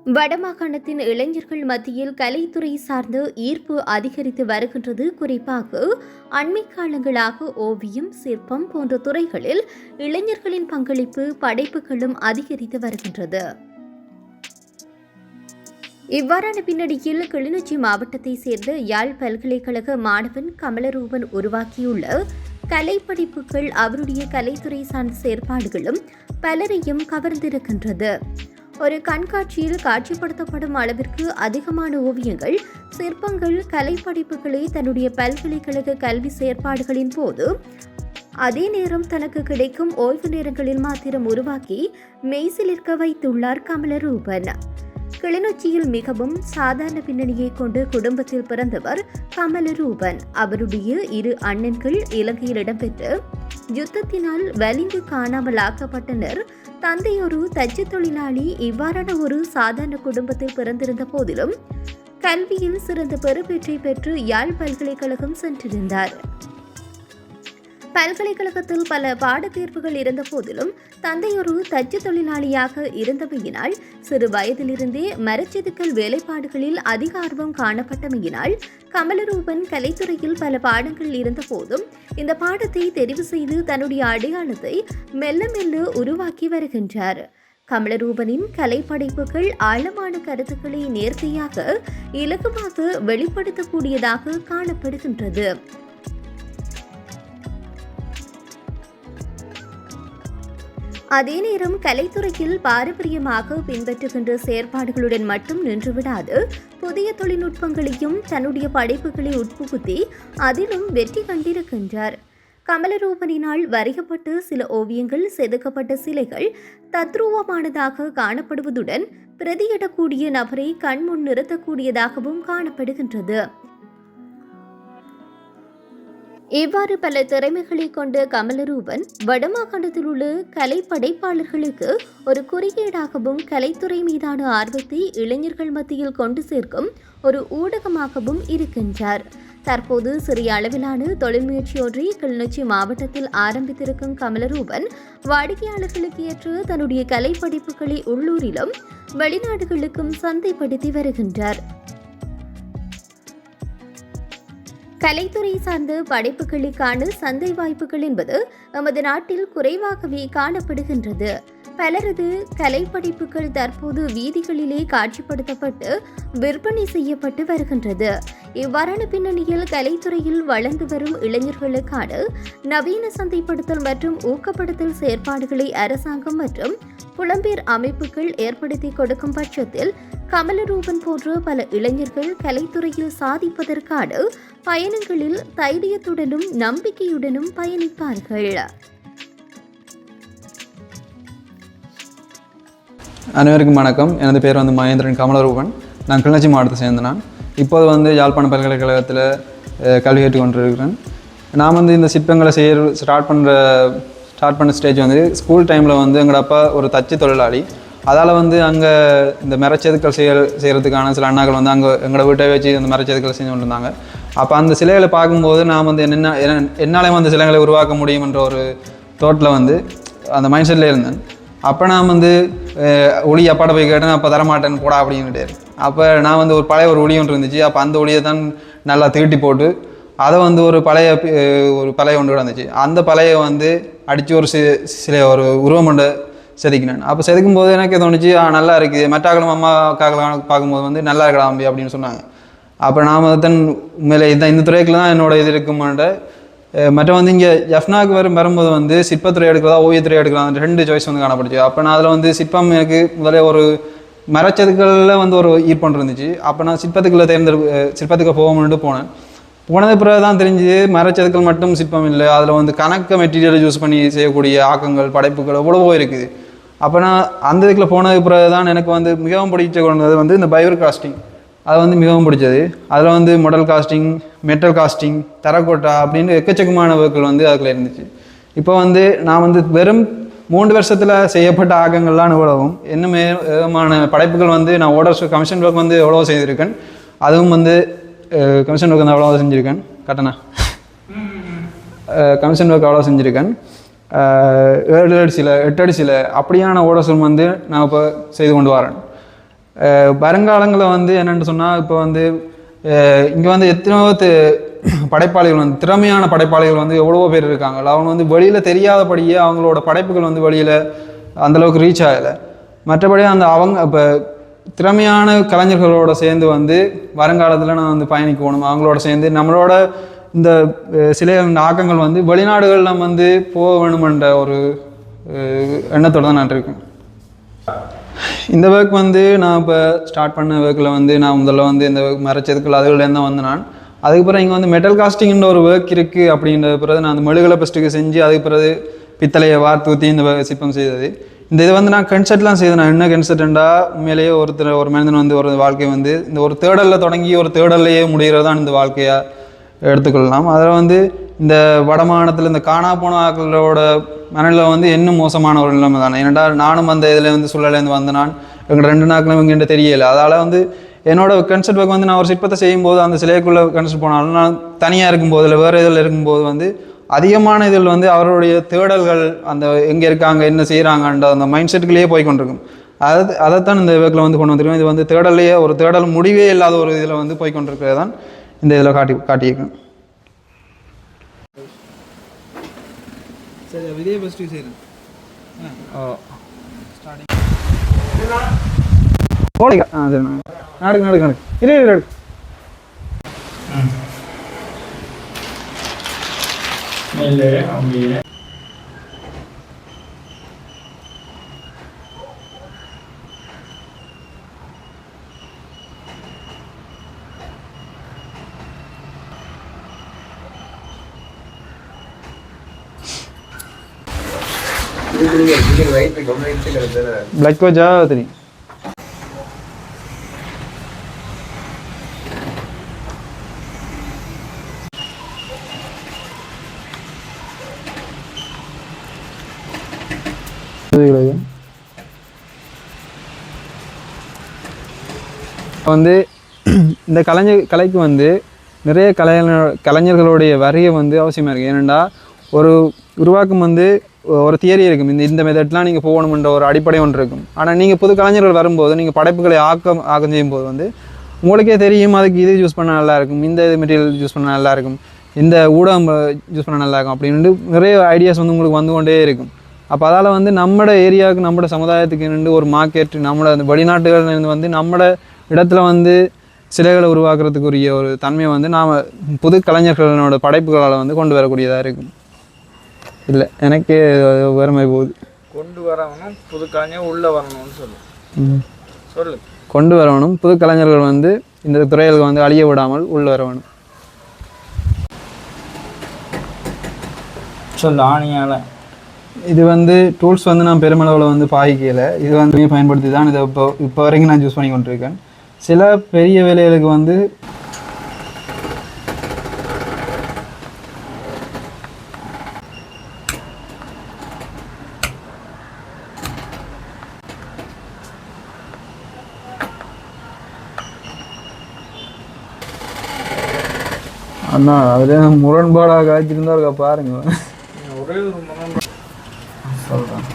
வடமாகாணத்தின் இளைஞர்கள் மத்தியில் கலைத்துறை சார்ந்த ஈர்ப்பு அதிகரித்து வருகின்றது. குறிப்பாக அண்மை காலங்களாக ஓவியம், சிற்பம் போன்ற துறைகளில் இளைஞர்களின் பங்களிப்பு, படைப்புகளும் அதிகரித்து வருகின்றது. இவ்வாறான பின்னணியில் கிளிநொச்சி மாவட்டத்தை சேர்ந்த யாழ் பல்கலைக்கழக மாணவன் கமலரூபன் உருவாக்கியுள்ள கலைப்படைப்புகள், அவருடைய கலைத்துறை சார்ந்த செயற்பாடுகளும் பலரையும் கவர்ந்திருக்கின்றது. ஒரு கண்காட்சியில் காட்சிப்படுத்தப்படும் அளவிற்கு அதிகமான ஓவியங்கள், சிற்பங்கள், கலைப்படைப்புகளை தன்னுடைய பல்கலைக்கழக கல்வி செயற்பாடுகளின் போது அதே நேரம் தனக்கு கிடைக்கும் ஓய்வு நேரங்களில் மாத்திரம் உருவாக்கி மெய்சிலிர்க்க வைத்துள்ளார் கமலரூபன். கிளிநொச்சியில் மிகவும் சாதாரண பின்னணியை கொண்டு குடும்பத்தில் பிறந்தவர் கமலரூபன். அவருடைய இரு அண்ணன்கள் இலங்கையில் இடம்பெற்ற யுத்தத்தினால் வலிந்து காணாமல் ஆக்கப்பட்டனர். தந்தை ஒரு தச்சு தொழிலாளி. இவ்வாறான ஒரு சாதாரண குடும்பத்தில் பிறந்திருந்த போதிலும் கல்வியில் சிறந்த பெறுபேற்றை பெற்று யாழ் பல்கலைக்கழகம் சென்றிருந்தார். பல்கலைக்கழகத்தில் பல பாடத்தேர்வுகள் இருந்த போதிலும் தந்தை ஒரு தச்சு தொழிலாளியாக இருந்தமையினால் சிறு வயதிலிருந்தே மரச்செதுக்கல் வேலைப்பாடுகளில் அதிக ஆர்வம் காணப்பட்டமையினால் கமலரூபன் கலைத்துறையில் பல பாடங்கள் இருந்த போதும் இந்த பாடத்தை தெரிவு செய்து தன்னுடைய அடையாளத்தை மெல்ல மெல்ல உருவாக்கி வருகின்றார். கமலரூபனின் கலைப்படைப்புகள் ஆழமான கருத்துக்களை நேர்த்தியாக, இலகுவாக வெளிப்படுத்தக்கூடியதாக காணப்படுகின்றது. அதே நேரம் கலைத்துறையில் பாரம்பரியமாக பின்பற்றுகின்ற செயற்பாடுகளுடன் மட்டும் நின்றுவிடாது, புதிய தொழில்நுட்பங்களையும் தன்னுடைய படைப்புகளை உட்புகுத்தி அதிலும் வெற்றி கண்டிருக்கின்றார். கமலரூபனினால் வரையப்பட்ட சில ஓவியங்கள், செதுக்கப்பட்ட சிலைகள் தத்ரூபமானதாக காணப்படுவதுடன் பிரதியிடக்கூடிய நபரை கண்முன் நிறுத்தக்கூடியதாகவும் காணப்படுகின்றது. இவ்வாறு பல திறமைகளை கொண்ட கமலரூபன் வடமாகாணத்தில் உள்ள கலை படைப்பாளர்களுக்கு ஒரு குறியீடாகவும், கலைத்துறை மீதான ஆர்வத்தை இளைஞர்கள் மத்தியில் கொண்டு சேர்க்கும் ஒரு ஊடகமாகவும் இருக்கின்றார். தற்போது சிறிய அளவிலான தொழில் முயற்சியொன்றை கிளிநொச்சி மாவட்டத்தில் ஆரம்பித்திருக்கும் கமலரூபன் வாடிக்கையாளர்களுக்கு ஏற்ற தன்னுடைய கலைப்படைப்புகளை உள்ளூரிலும் வெளிநாடுகளுக்கும் சந்தைப்படுத்தி வருகின்றார். கலைத்துறை சார்ந்த படைப்புகளுக்கான சந்தை வாய்ப்புகள் என்பது நமது நாட்டில் குறைவாகவே காணப்படுகின்றது. பலரது கலைப்படைப்புகள் தற்போது வீதிகளிலே காட்சிப்படுத்தப்பட்டு விற்பனை செய்யப்பட்டு வருகின்றது. இவ்வாறான பின்னணியில் கலைத்துறையில் வளர்ந்து வரும் இளைஞர்களுக்கான நவீன சந்தைப்படுத்தல் மற்றும் ஊக்கப்படுத்தல் செயற்பாடுகளை அரசாங்கம் மற்றும் புலம்பெயர் அமைப்புகள் ஏற்படுத்தி கொடுக்கும் பட்சத்தில் கமலரூபன் போன்ற பல இளைஞர்கள் கலைத்துறையில் சாதிப்பதற்கான பயணங்களில் தைரியத்துடனும் நம்பிக்கையுடனும் பயணிப்பார்கள். அனைவருக்கும் வணக்கம். எனது பேர் மகேந்திரன் கமலரூபன். நான் கிளிநொச்சி மாவட்டத்தை சேர்ந்தேன். இப்போது யாழ்ப்பாண பல்கலைக்கழகத்தில் கல்வி கேட்டுக்கொண்டிருக்கிறேன். நான் இந்த சிற்பங்களை ஸ்டார்ட் பண்ண ஸ்டேஜ் ஸ்கூல் டைமில் எங்களோட அப்பா ஒரு தச்சு தொழிலாளி. அதால் அங்கே இந்த மரச்செதுக்கல் செய்கிறதுக்கான சில அண்ணாக்கள் அங்கே எங்களோட வீட்டை வச்சு அந்த மரச்செதுக்கல் செஞ்சு கொண்டு இருந்தாங்க. அப்போ அந்த சிலைகளை பார்க்கும்போது நான் என்னாலே அந்த சிலைகளை உருவாக்க முடியும்ன்ற ஒரு தோட்டில் அந்த மைண்ட் செட்டில் இருந்தேன். அப்போ நான் ஒளி அப்பாட்ட போய் கேட்டேன். அப்போ தரமாட்டேன்னு போடா அப்படின்னுட்டு. அப்போ நான் ஒரு பழைய ஒளி ஒன்று இருந்துச்சு. அப்போ அந்த ஒளியை தான் நல்லா தீட்டி போட்டு அதை ஒரு பழைய ஒன்று இருந்துச்சு. அந்த பழைய அடித்து ஒரு ஒரு உருவமண்டை செதுக்கினேன். அப்போ செதுக்கும் போது எனக்கு தோணுச்சு, நல்லா இருக்குது, மெட்டாக்களும் அம்மா காக்களும் பார்க்கும்போது நல்லா இருக்கடா அம்பி அப்படின்னு சொன்னாங்க. அப்போ நான் தான் உண்மையிலே இந்த துறைக்குள்ள தான் என்னோட இது இருக்குமான்ட்டு. மற்ற இங்கே எஃப்னாக்கு வரும்போது சிற்பத்துறை எடுக்கிறதா ஓவியத்துறை எடுக்கலாம், 2 சாய்ஸ் காணப்படுச்சு. அப்போ நான் அதில் சிற்பம் எனக்கு முதலே ஒரு மரச்சதுக்களில் ஒரு ஈர்ப்பு இருந்துச்சு. அப்போ நான் சிற்பத்துக்கு போகணுன்ட்டு போனது பிறகு தான் தெரிஞ்சு மரச்சதுக்கள் மட்டும் சிற்பம் இல்லை, அதில் கணக்க மெட்டீரியல் யூஸ் பண்ணி செய்யக்கூடிய ஆக்கங்கள், படைப்புகள் எவ்வளவோ இருக்குது. அப்போ நான் அந்த இதுக்குள்ள போனது பிறகு தான் எனக்கு மிகவும் பிடிச்ச கொண்டது இந்த பைவர் காஸ்டிங். அது மிகவும் பிடிச்சது. அதில் மாடல் காஸ்டிங், மெட்டல் காஸ்டிங், தரக்கோட்டா அப்படின்னு எக்கச்சக்கமான ஒர்க்குகள் அதுக்குள்ள இருந்துச்சு. இப்போ நான் வெறும் 3 வருஷத்தில் செய்யப்பட்ட ஆக்கங்கள்லாம் எவ்வளவும் இன்னும் விதமான படைப்புகள் நான் ஆர்டர்ஸ் கமிஷன் ஒர்க் எவ்வளோ செய்திருக்கேன். அதுவும் கமிஷன் ஒர்க் எவ்வளோ செஞ்சுருக்கேன். கட்டணா கமிஷன் ஒர்க் எவ்வளோ செஞ்சுருக்கேன். 7 அடி சிலை, 8 அடி சிலை அப்படியான ஆர்டர்ஸும் நான் இப்போ செய்து கொண்டு வரேன். வருங்காலங்களில் வந்து என்னென்னு சொன்னால் இப்போ வந்து இங்கே வந்து எத்தனையோ படைப்பாளிகள் வந்து திறமையான படைப்பாளிகள் வந்து எவ்வளவோ பேர் இருக்காங்க. அவங்க வந்து வெளியில் தெரியாதபடியே அவங்களோட படைப்புகள் வந்து வெளியில் அந்தளவுக்கு ரீச் ஆகலை. மற்றபடி அந்த அவங்க இப்போ திறமையான கலைஞர்களோட சேர்ந்து வந்து வருங்காலத்தில் நான் வந்து பயணிக்கணும். அவங்களோட சேர்ந்து நம்மளோட இந்த சில ஆக்கங்கள் வந்து வெளிநாடுகள் நம்ம வந்து போக வேணுமென்ற ஒரு எண்ணத்தோடு தான் நான் இருக்கேன். இந்த ஒர்க் வந்து நான் இப்போ ஸ்டார்ட் பண்ண ஒர்க்கில் வந்து நான் முதல்ல வந்து இந்த மரச்செதுக்கள் அதுலேருந்து தான் வந்து நான் அதுக்கப்புறம் இங்கே வந்து மெட்டல் காஸ்டிங்கிற ஒரு ஒர்க் இருக்குது. அப்படின்ற பிறகு நான் அந்த மெழுகலை ஃபஸ்ட்டுக்கு செஞ்சு அதுக்கு பிறகு பித்தளையை வார்த்து ஊற்றி இந்த சிற்பம் செய்தது. இந்த இது வந்து நான் கன்செர்ட்லாம் செய்தேன். நான் என்ன கன்செர்ட்ண்டா உண்மையிலேயே ஒரு மனிதன் வந்து ஒரு வாழ்க்கை வந்து இந்த ஒரு தேடலில் தொடங்கி ஒரு தேடல்லையே முடிகிறது தான் இந்த வாழ்க்கையாக எடுத்துக்கொள்ளலாம். அதில் வந்து இந்த வடமாநிலத்தில் இந்த காணா போன ஆக்களோட மனநிலை வந்து இன்னும் மோசமான ஒரு நிலைமை தானே. ஏன்னா நானும் அந்த இதில் வந்து சூழலேருந்து வந்த நான் எங்கள் 2 நாட்களும் இவங்ககிட்ட தெரியலை. அதால் வந்து என்னோட கன்செர்ட் ஒர்க் வந்து நான் ஒரு சிற்பத்தை செய்யும்போது அந்த சிலைக்குள்ளே கன்செர்ட் போனாலும் நான் தனியாக இருக்கும்போது இல்லை வேறு இதில் இருக்கும்போது வந்து அதிகமான இதில் வந்து அவருடைய தேடல்கள் அந்த எங்கே இருக்காங்க என்ன செய்கிறாங்கன்ற அந்த மைண்ட் செட்டுக்குள்ளேயே போய் கொண்டிருக்கும். அதைத்தான் இந்த ஒர்க்கில் வந்து கொண்டு வந்துருக்கோம். இது வந்து தேடலையே ஒரு தேடல் முடிவே இல்லாத ஒரு இதில் வந்து போய் கொண்டிருக்கிறது தான் இந்த இதில் காட்டியிருக்கேன். சரி இதே ஃபஸ்ட்டு செய்கிறேன். சரி நாடுக்கு இரு ब्लैक को जा उतनी வந்து இந்த கலைக்கு வந்து நிறைய கலைஞர்களுடைய வரியை வந்து அவசியமாக இருக்குது. ஏனெண்டா ஒரு உருவாக்கம் வந்து ஒரு தியரி இருக்கும். இந்த மெத்தட்லாம் நீங்கள் போகணுமென்ற ஒரு அடிப்படை ஒன்று இருக்கும். ஆனால் நீங்கள் புது கலைஞர்கள் வரும்போது நீங்கள் படைப்புகளை ஆக்கம் செய்யும்போது வந்து உங்களுக்கே தெரியும் அதுக்கு இது யூஸ் பண்ணால் நல்லாயிருக்கும், இந்த மெட்டீரியல் யூஸ் பண்ணால் நல்லாயிருக்கும், இந்த ஊடகம் யூஸ் பண்ணால் நல்லாயிருக்கும் அப்படின்ட்டு நிறைய ஐடியாஸ் வந்து உங்களுக்கு வந்து கொண்டே இருக்கும். அப்போ அதால் வந்து நம்மளோட ஏரியாவுக்கு நம்மளோட சமுதாயத்துக்கு நின்று ஒரு மார்க்கெட் நம்மளோட அந்த வெளிநாட்டுகள்லேருந்து வந்து நம்மளோட இடத்துல வந்து சிலைகளை உருவாக்குறதுக்குரிய ஒரு தன்மையை வந்து நாம் புது கலைஞர்களோட படைப்புகளால் வந்து கொண்டு வரக்கூடியதாக இருக்கும். இல்லை எனக்கு வேறு மாதிரி போகுது. கொண்டு வரணும் புது கலைஞர் உள்ளே வரணும்னு சொல்லு கொண்டு வரணும் புது கலைஞர்கள் வந்து இந்த துறைகளுக்கு வந்து அழிய விடாமல் உள்ளே வரணும். சொல்லு ஆணியால் இது வந்து டூல்ஸ் வந்து நான் பெருமளவில் வந்து பாய்க்கலை. இது வந்து பயன்படுத்தி தான் இதை இப்போ வரைக்கும் நான் யூஸ் பண்ணி கொண்டிருக்கேன். சில பெரிய வேலைகளுக்கு வந்து அண்ணா அதில் முரண்பாடாக காய்ச்சிருந்தா இருக்கா பாருங்க. ஒரே ஒரு முரண்பாடு சொல்கிறேன்.